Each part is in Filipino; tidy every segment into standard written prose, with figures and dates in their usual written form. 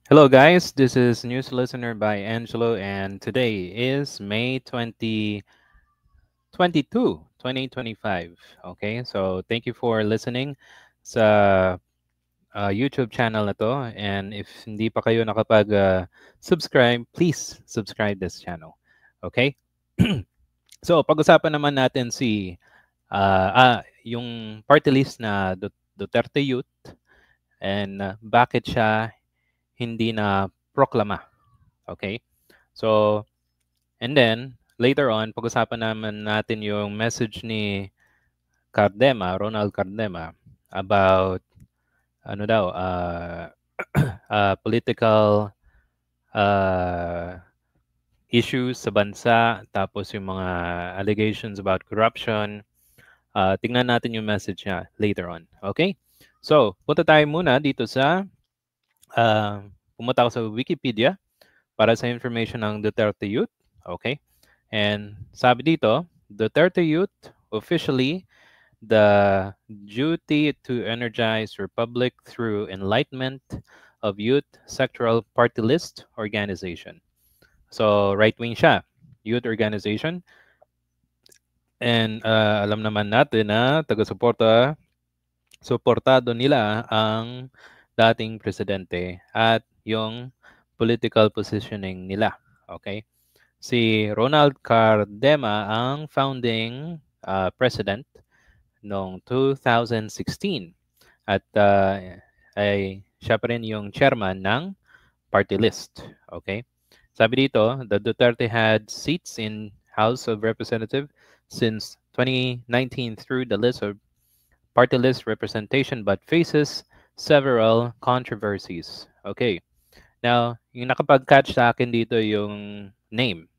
Hello, guys. This is News Listener by Angelo, and today is May 2022, 2025. Okay, so thank you for listening sa YouTube channel na to. And if hindi pa kayo nakapag-subscribe, please subscribe this channel. Okay? So, pag-usapan naman natin yung party list na Duterte Youth and bakit siya hindi na proklama. Okay? So, and then, later on, pag-usapan naman natin yung message ni Ronald Cardema, about ano daw, political uh, issues sa bansa, tapos yung mga allegations about corruption. Tingnan natin yung message niya later on. Okay? So, punta tayo muna dito uh, pumunta ako sa Wikipedia para sa information ng Duterte Youth. Okay? And sabi dito, Duterte Youth officially the duty to energize Republic through enlightenment of youth sectoral party list organization. So right-wing siya, youth organization. And alam naman natin na suportado nila ang dating presidente at yung political positioning nila. Okay? Si Ronald Cardema ang founding president noong 2016 at ay siya pa rin yung chairman ng party list. Okay? Sabi dito, the Duterte had seats in House of Representatives since 2019 through the list of party list representation but faces several controversies. Okay. Now, yung nakapag-catch sa akin dito yung name.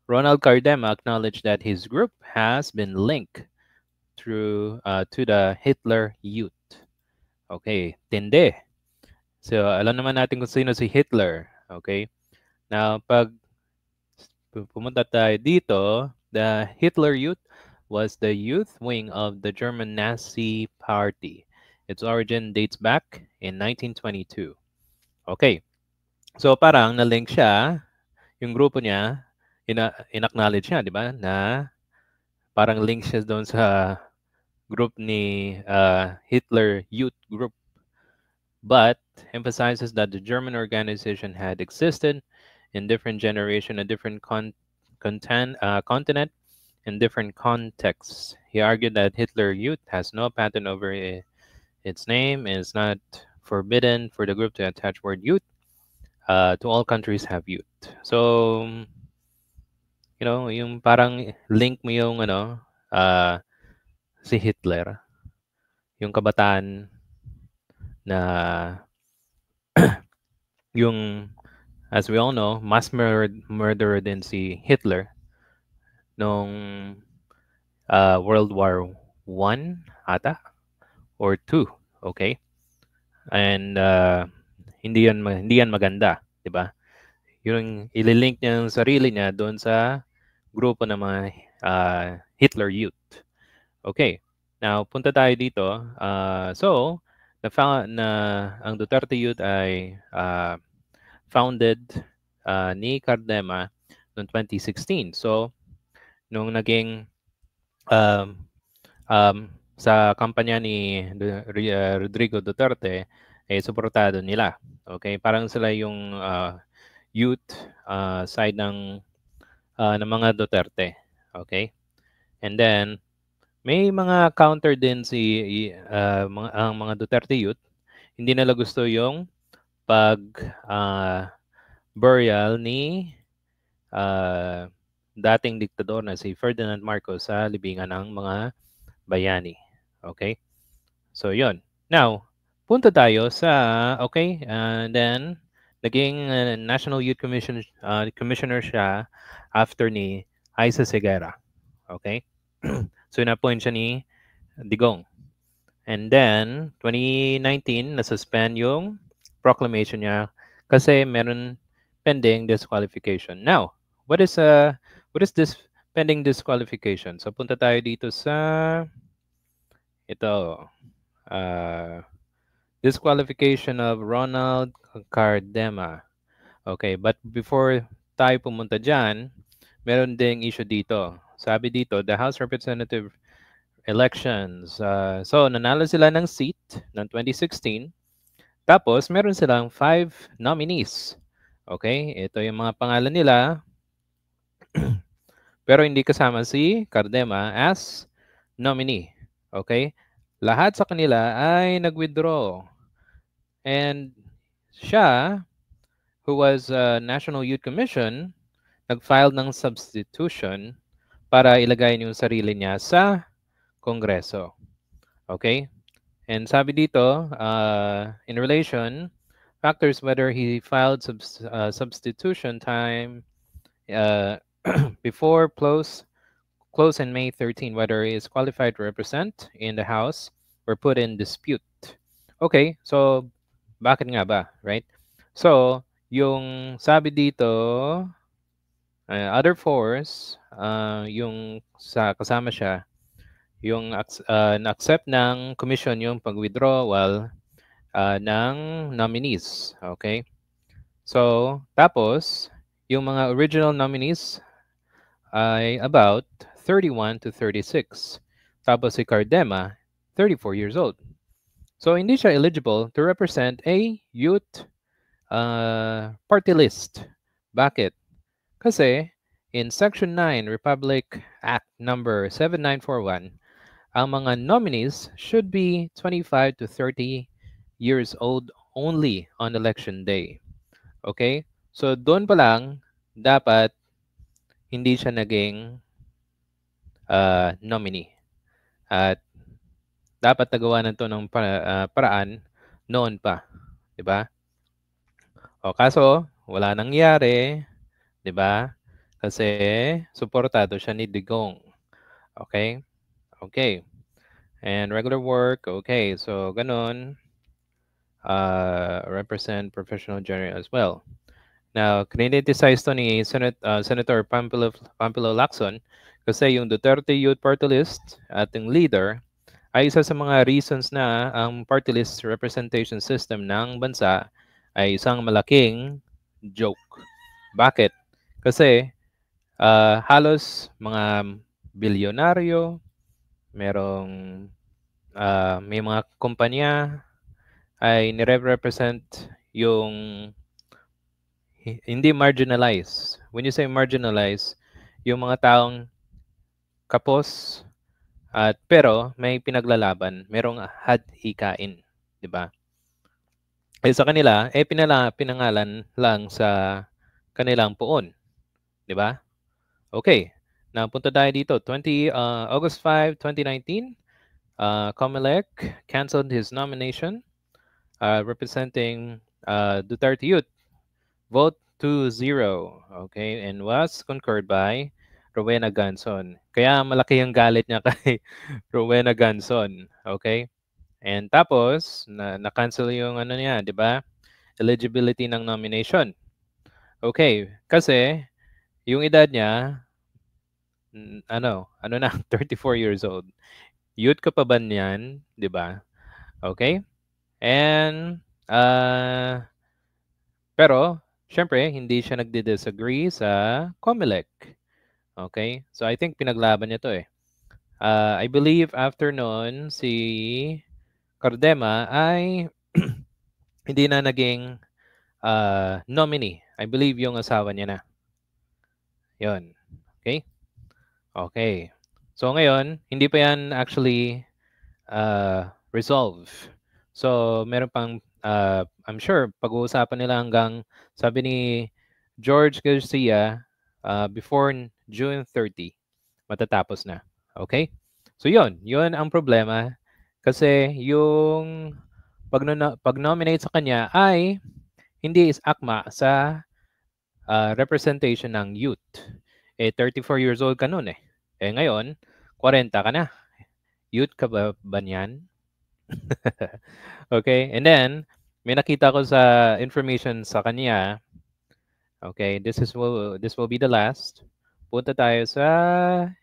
Ronald Cardema acknowledged that his group has been linked to the Hitler Youth. Okay, tindi. So, alam naman natin kung sino si Hitler. Okay? Now, pag pumunta tayo dito, the Hitler Youth was the youth wing of the German Nazi Party. Its origin dates back in 1922. Okay. So, parang na-link siya, yung grupo niya, in-acknowledge niya, di ba, na parang link siya doon sa group ni Hitler Youth Group, but emphasizes that the German organization had existed in different generation, a different continent, in different contexts. He argued that Hitler Youth has no patent over its name, and it's not forbidden for the group to attach word youth to all countries have youth. So, yung parang link mo yung si Hitler, yung kabataan na yung, as we all know, mass murderer din si Hitler nung World War One ata or two, okay? And hindi yan maganda, 'di ba? Yung ililink niya yung sarili niya doon sa grupo ng mga Hitler Youth. Okay. Now, punta tayo dito. So, ang Duterte Youth ay founded ni Cardema noong 2016. So, nung naging um, um, sa kampanya ni Rodrigo Duterte, suportado nila. Okay? Parang sila yung youth side ng mga Duterte. Okay? And then, may mga counter din ang mga Duterte youth. Hindi nila gusto yung pag burial ni uh, dating diktador na si Ferdinand Marcos sa libingan ng mga bayani. Okay? So, yon. Now, punta tayo okay, and then, naging National Youth Commissioner siya after ni Isa Segura. Okay? So, na-appoint siya ni Digong. And then, 2019, na-suspend yung proclamation niya kasi meron pending disqualification. Now, what is this pending disqualification? So, punta tayo dito sa ito. Uh, Disqualification of Ronald Cardema. Okay, but before tayo pumunta dyan, meron ding issue dito. Sabi dito, the House Representative elections. So, nanalo sila ng seat ng 2016. Tapos, meron silang 5 nominees. Okay, ito yung mga pangalan nila. Pero hindi kasama si Cardema as nominee. Okay? Lahat sa kanila ay nag-withdraw. And siya, who was National Youth Commission, nag-file ng substitution para ilagay yung sarili niya sa Kongreso. Okay? And sabi dito, in relation, factors whether he filed substitution time uh, before close in May 13, whether he is qualified to represent in the House were put in dispute. Okay, so bakit nga ba, right? So, yung sabi dito, other force, yung kasama siya, yung na-accept ng commission yung pag-withdrawal ng nominees. Okay? So, tapos, yung mga original nominees ay about 31 to 36. Tapos si Cardema, 34 years old. So, hindi siya eligible to represent a youth party list. Bakit? Kasi in Section 9 Republic Act number 7941, ang mga nominees should be 25 to 30 years old only on election day. Okay? So doon pa lang dapat hindi siya naging nominee. At dapat nagawa na to ng paraan noon pa, 'di ba? O kaso wala nangyari, 'di ba? Kasi suportado siya ni Digong. Okay? Okay. And regular work, okay. So, ganun. Represent professional genre as well. Now, kiniticize to ni Senator Pampilo Lacson kasi yung Duterte Youth Party List at yung leader ay isa sa mga reasons na ang party list representation system ng bansa ay isang malaking joke. Bakit? Kasi halos mga bilyonaryo, merong may mga kumpanya ay nire-represent yung hindi marginalized. When you say marginalized, yung mga taong kapos at pero may pinaglalaban, merong had-hikain, 'di ba? Eh sa kanila, pinangalan lang sa kanilang puon, 'di ba? Okay. Napunta tayo dito. August 5, 2019, Comelec canceled his nomination representing Duterte Youth. Vote 2-0. Okay, and was concurred by Rowena Ganson. Kaya malaki yung galit niya kay Rowena Ganson. Okay? And tapos, na-cancel yung ano niya, di ba? Eligibility ng nomination. Okay, kasi yung edad niya, ano na, 34 years old. Youth ka pa ba niyan, di ba? Okay? And, pero, syempre, hindi siya nagdi-disagree sa COMELEC. Okay? So, I think pinaglaban niya to eh. I believe after noon, si Cardema ay hindi na naging nominee. I believe yung asawa niya na. Yun. Okay? Okay. So, ngayon, hindi pa yan actually resolve. So, meron pang, I'm sure, pag-uusapan nila hanggang, sabi ni George Garcia, before June 30, matatapos na. Okay? So, yun ang problema. Kasi yung pag-nominate sa kanya ay hindi is akma sa representation ng youth. Eh, 34 years old ka nun eh. Eh, ngayon, 40 ka na. Youth ka ba niyan? Okay, and then may nakita ko sa information sa kanya. Okay, this will be the last. Punta tayo sa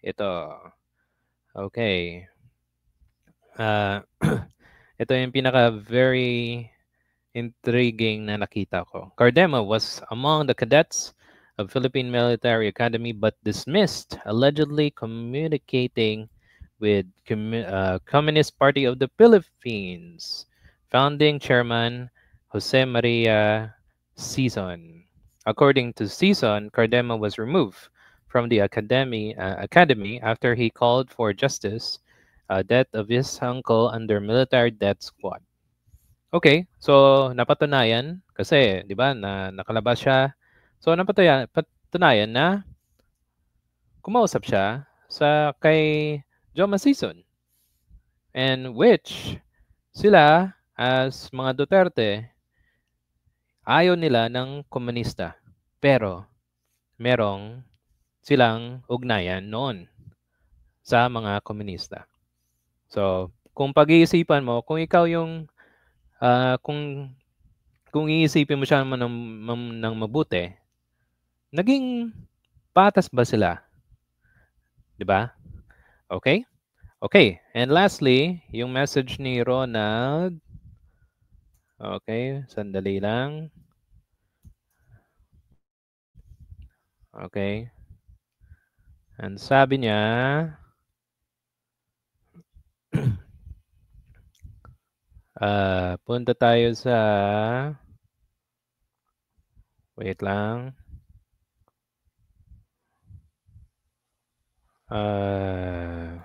ito. Okay. Ito yung pinaka very intriguing na nakita ko. Cardema was among the cadets of Philippine Military Academy but dismissed, allegedly communicating with Communist Party of the Philippines founding chairman Jose Maria Sison. According to Sison, Cardema was removed from the academy after he called for justice, death of his uncle under military death squad. Okay, so napatunayan kasi 'di ba na nakalabas siya. So patunayan na kumausap siya sa kay Joma Sison, and which sila as mga Duterte ayaw nila ng komunista. Pero merong silang ugnayan noon sa mga komunista. So, kung pag-iisipan mo, kung ikaw yung kung iisipin mo siya naman ng mabuti, naging patas ba sila? 'Di ba? Okay? Okay. And lastly, yung message ni Ronald. Okay, sandali lang. Okay. And sabi niya, punta tayo sa, wait lang. Uh,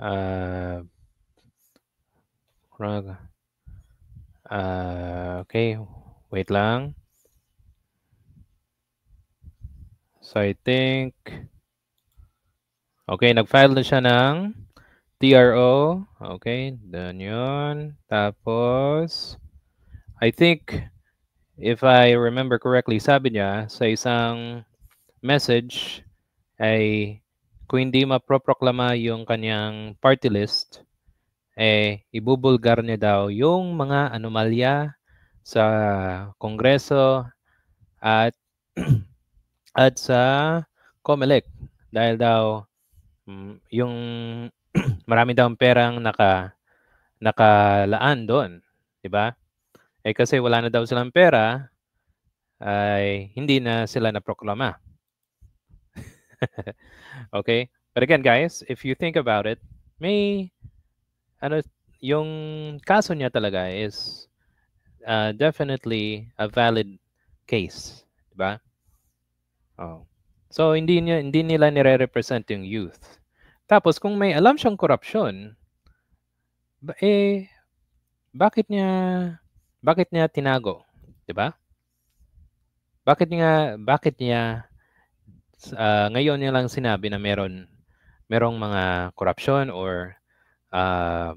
uh, okay, wait lang. So I think, okay, nag-file na siya ng TRO. Okay, done yun. Tapos, I think, if I remember correctly, sabi niya sa isang message ay kung hindi maproproklama yung kanyang party list, ibubulgar niya daw yung mga anomalya sa Kongreso at at sa COMELEC dahil daw yung marami daw perang nakalaan doon, 'di ba? Kasi wala na daw silang pera, ay hindi na sila naproklama. Okay? But again, guys, if you think about it, may ano yung kaso niya talaga is definitely a valid case, 'di ba? Oh. So hindi nila nire-represent yung youth. Tapos kung may alam siyang korupsyon, eh bakit niya tinago, 'di ba? Bakit niya ngayon niya lang sinabi na merong mga korupsyon or uh,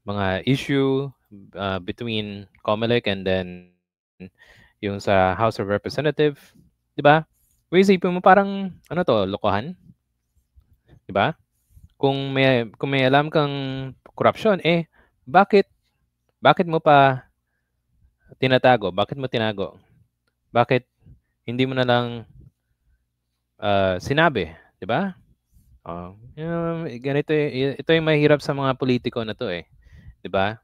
mga issue between COMELEC and then yung sa House of Representative, 'di ba? Kung isipin mo parang ano to, lokohan, 'di ba? Kung may alam kang korupsyon, bakit bakit mo pa tinatago? Bakit mo tinago? Bakit hindi mo na lang sinabi, 'di ba? Oh, ganito ito yung mahirap sa mga politiko na 'to 'di ba?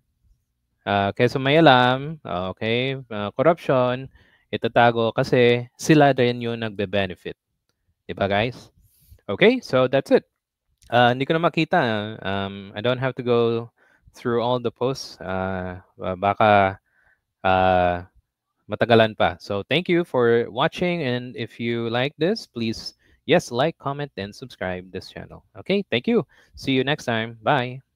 Kaysa may alam, okay, corruption, itatago kasi sila din yung nagbe-benefit. 'Di ba, guys? Okay, so that's it. Hindi ko na makita. I don't have to go through all the posts. Baka matagalan pa. So thank you for watching, and if you like this, please, yes, like, comment, and subscribe this channel. Okay, thank you. See you next time. Bye.